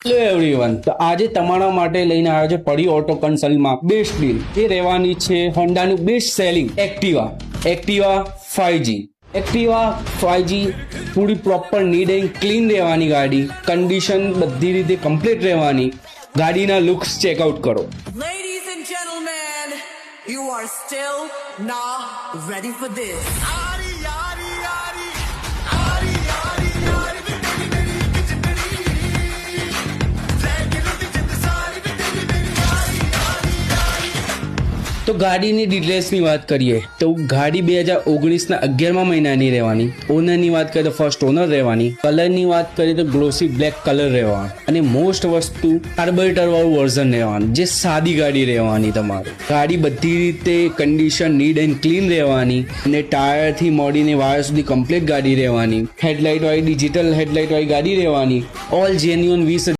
Hello everyone, તો આજે તમારા માટે લઈને આવ્યો છે પડી ઓટો કન્સલ્ટમાં બેસ્ટ ડીલ. એ રહેવાની છે હોન્ડાનું best selling Activa 5G. Activa 5G પૂરી પ્રોપર નીટ એન્ડ ક્લીન રહેવાની ગાડી, કન્ડિશન બધી રીતે કમ્પ્લીટ રહેવાની. ગાડીના લુક્સ ચેકઆઉટ કરો. Ladies and gentlemen, you are still not ready for this. તો ગાડીની ડિટેલ્સની વાત કરીએ તો ગાડી 2019ના 11મા મહિનાની રહેવાની. ઓનરની વાત કરીએ તો ફર્સ્ટ ઓનર રહેવાની. કલરની વાત કરીએ તો ગ્લોસી બ્લેક કલર રહેવાનો અને મોસ્ટ વસ્તુ કાર્બોરેટર વાળું વર્ઝન રહેવાનું, જે સાદી ગાડી રહેવાની. તમારી ગાડી બધી રીતે કન્ડિશન નીટ એન્ડ ક્લીન રહેવાની અને ટાયરથી મોડીને વાયર સુધી કમ્પ્લીટ ગાડી રહેવાની. હેડલાઇટ વાળી ડિજિટલ હેડલાઇટ વાળી ગાડી રહેવાની. All genuine 20,000